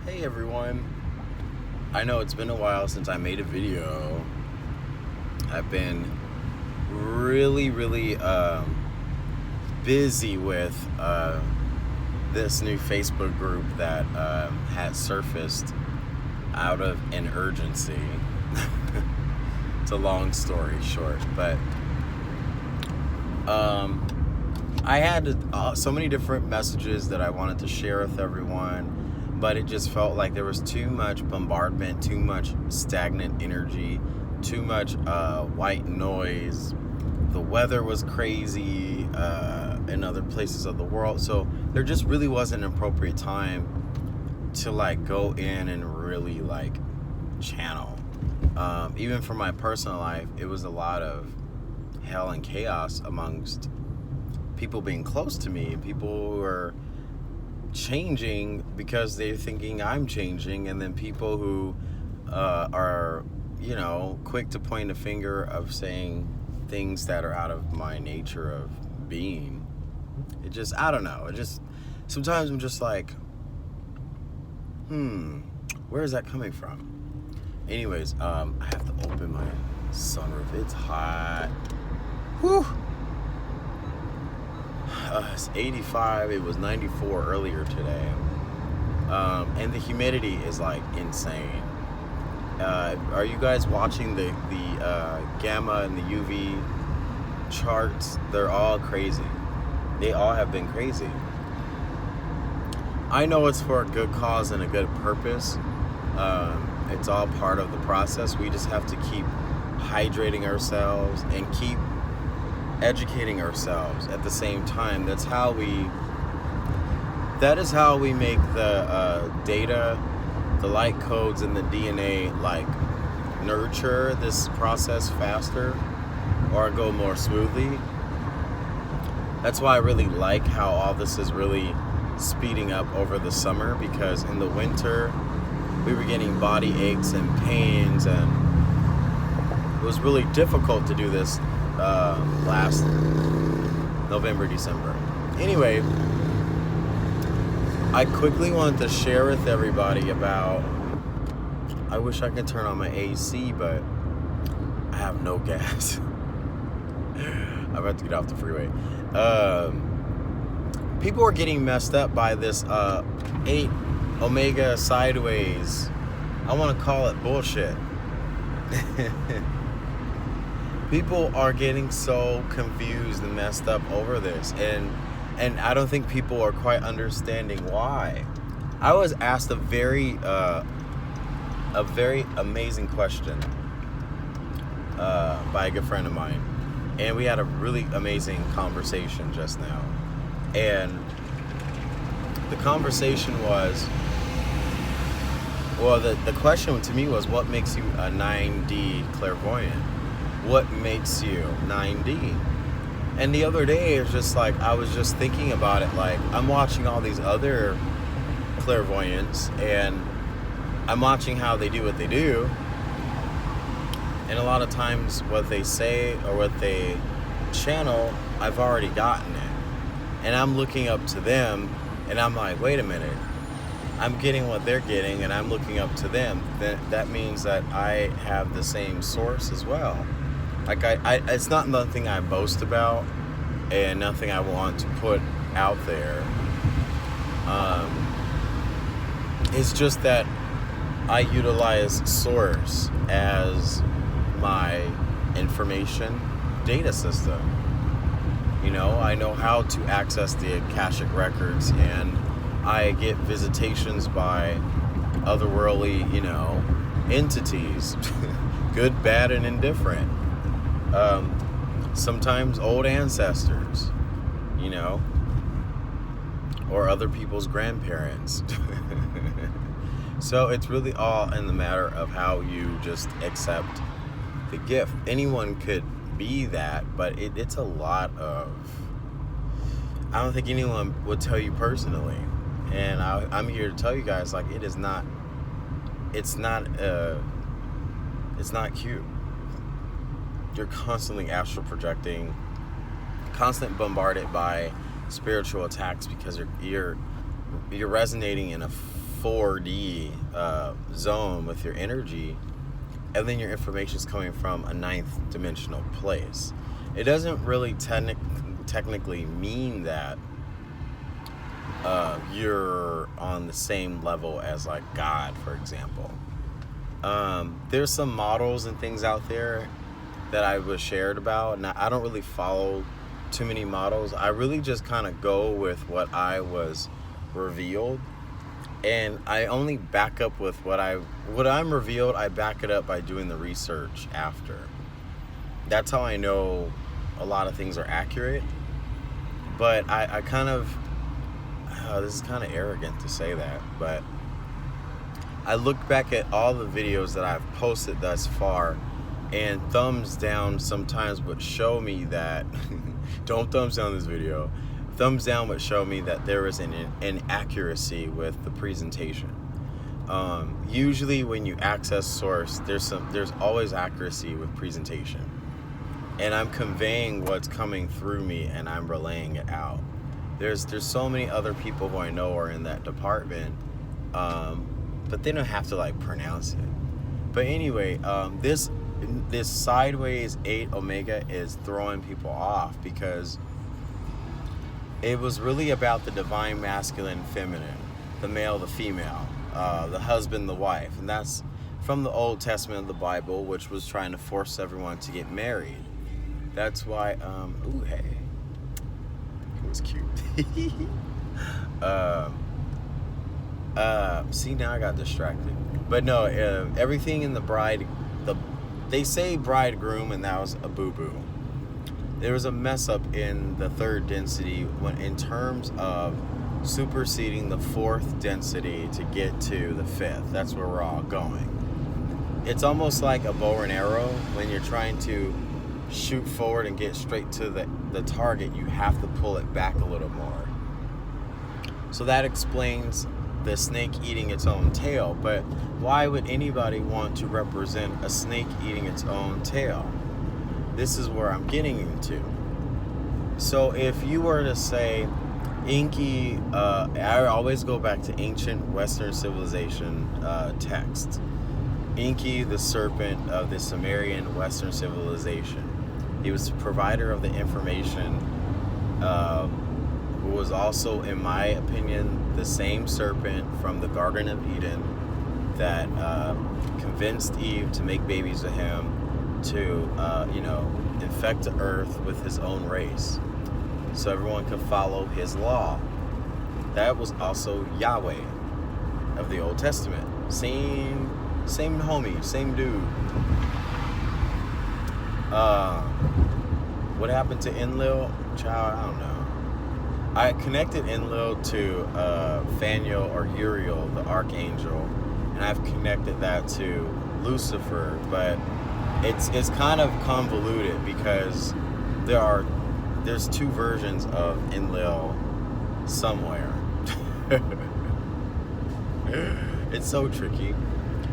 Hey everyone, I know it's been a while since I made a video. I've been really busy with this new Facebook group that has surfaced out of an urgency. It's a long story short, but I had so many different messages that I wanted to share with everyone, but it just felt like there was too much bombardment, too much stagnant energy, too much white noise. The weather was crazy in other places of the world, so there just really wasn't an appropriate time to like go in and really like channel. Even for my personal life, it was a lot of hell and chaos amongst people being close to me, people who are changing because they're thinking I'm changing, and then people who are, quick to point a finger of saying things that are out of my nature of being. It just, I don't know. It just, sometimes I'm just like, where is that coming from? Anyways, I have to open my sunroof. It's hot. Whew. It's 85. It was 94 earlier today. And the humidity is like insane. Are you guys watching the gamma and the UV charts? They're all crazy. They all have been crazy. I know it's for a good cause and a good purpose. It's all part of the process. We just have to keep hydrating ourselves and keep educating ourselves at the same time. That is how we make the data, the light codes, and the DNA like nurture this process faster or go more smoothly. That's why I really like how all this is really speeding up over the summer, because in the winter we were getting body aches and pains, and it was really difficult to do this last November, December. Anyway, I quickly wanted to share with everybody about, I wish I could turn on my AC, but I have no gas. I'm about to get off the freeway. People are getting messed up by this 8 Omega sideways. I want to call it bullshit. People are getting so confused and messed up over this, and I don't think people are quite understanding why. I was asked a very amazing question by a good friend of mine, and we had a really amazing conversation just now. And the conversation was, the question to me was, what makes you a 9D clairvoyant? What makes you 9D? And the other day, it's just like, I was just thinking about it, like, I'm watching all these other clairvoyants, and I'm watching how they do what they do, and a lot of times what they say or what they channel, I've already gotten it, and I'm looking up to them, and I'm like, wait a minute, I'm getting what they're getting, and I'm looking up to them. That means that I have the same source as well. Like, it's not nothing I boast about, and nothing I want to put out there. It's just that I utilize source as my information data system. I know how to access the Akashic records, and I get visitations by otherworldly, entities, good, bad, and indifferent. Sometimes old ancestors, or other people's grandparents. So it's really all in the matter of how you just accept the gift. Anyone could be that, but it's a lot of, I don't think anyone would tell you personally. And I'm here to tell you guys, like, it's not cute. You're constantly astral projecting, constantly bombarded by spiritual attacks, because you're resonating in a 4D zone with your energy, and then your information is coming from a ninth dimensional place. It doesn't really technically mean that you're on the same level as like God, for example. There's some models and things out there that I was shared about, and I don't really follow too many models. I really just kind of go with what I was revealed, and I only back up with what I'm revealed. I back it up by doing the research after. That's how I know a lot of things are accurate. But I kind of, this is kind of arrogant to say that, but I look back at all the videos that I've posted thus far, and thumbs down sometimes would show me that don't thumbs down this video. Thumbs down would show me that there is an inaccuracy with the presentation. Usually when you access source, there's always accuracy with presentation, and I'm conveying what's coming through me and I'm relaying it out. There's so many other people who I know are in that department, but they don't have to like pronounce it. But anyway, this sideways 8 Omega is throwing people off because it was really about the divine masculine, feminine, the male, the female, the husband, the wife. And that's from the Old Testament of the Bible, which was trying to force everyone to get married. That's why, ooh, hey, it was cute. See, now I got distracted. But no, everything in the bride, they say bridegroom, and that was a boo-boo. There was a mess up in the third density in terms of superseding the fourth density to get to the fifth. That's where we're all going. It's almost like a bow and arrow. When you're trying to shoot forward and get straight to the target, you have to pull it back a little more. So that explains the snake eating its own tail. But why would anybody want to represent a snake eating its own tail? This is where I'm getting into. So if you were to say Enki, I always go back to ancient Western civilization texts. Enki, the serpent of the Sumerian Western civilization. He was the provider of the information, who was also, in my opinion, the same serpent from the Garden of Eden that convinced Eve to make babies with him, to infect the earth with his own race so everyone could follow his law. That was also Yahweh of the Old Testament. Same homie, same dude. What happened to Enlil? Child, I don't know. I connected Enlil to Faniel or Uriel, the archangel, and I've connected that to Lucifer, but it's kind of convoluted because there's two versions of Enlil somewhere. It's so tricky.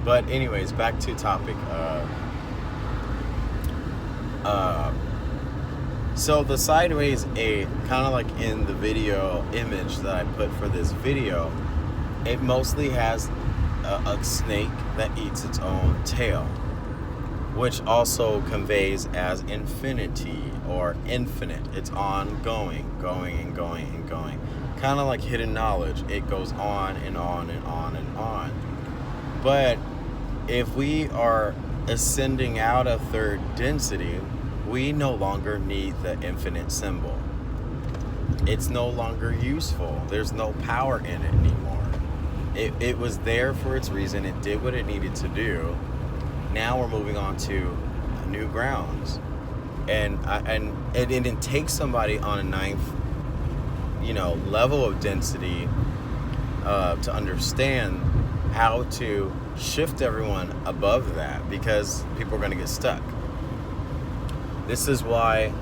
But anyways, back to topic. So the sideways 8, kind of like in the video image that I put for this video, it mostly has a snake that eats its own tail, which also conveys as infinity or infinite. It's ongoing, going and going and going. Kind of like hidden knowledge. It goes on and on and on and on. But if we are ascending out of third density, we no longer need the infinite symbol. It's no longer useful. There's no power in it anymore. It was there for its reason. It did what it needed to do. Now we're moving on to new grounds, and it takes somebody on a ninth, level of density to understand how to shift everyone above that, because people are going to get stuck. This is why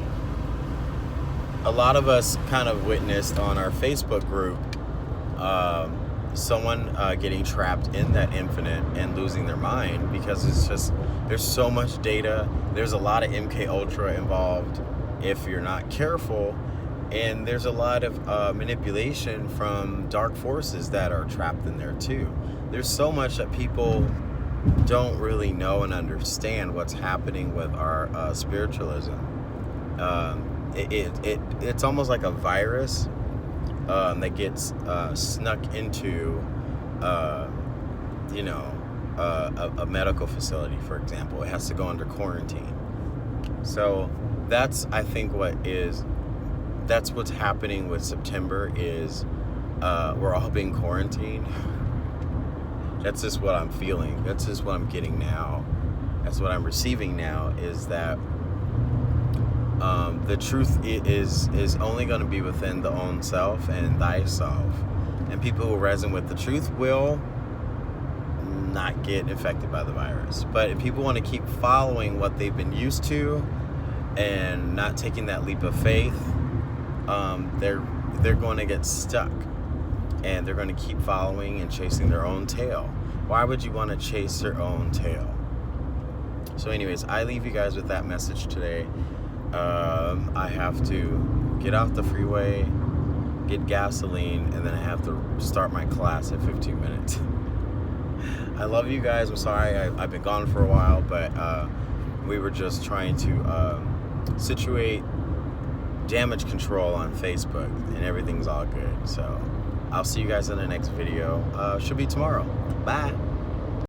a lot of us kind of witnessed on our Facebook group someone getting trapped in that infinite and losing their mind, because it's just, there's so much data. There's a lot of MK Ultra involved if you're not careful, And there's a lot of manipulation from dark forces that are trapped in there too. There's so much that people don't really know and understand what's happening with our spiritualism. It's almost like a virus that gets snuck into, a medical facility, for example. It has to go under quarantine. So that's, I think, that's what's happening with September is we're all being quarantined. That's just what I'm feeling. That's just what I'm getting now. That's what I'm receiving now, is that the truth is only going to be within the own self and thyself. And people who resonate with the truth will not get infected by the virus. But if people want to keep following what they've been used to and not taking that leap of faith, they're going to get stuck. And they're going to keep following and chasing their own tail. Why would you want to chase your own tail? So anyways, I leave you guys with that message today. I have to get off the freeway, get gasoline, and then I have to start my class in 15 minutes. I love you guys. I'm sorry I've been gone for a while, but we were just trying to situate damage control on Facebook, and everything's all good. So I'll see you guys in the next video. Should be tomorrow. Bye.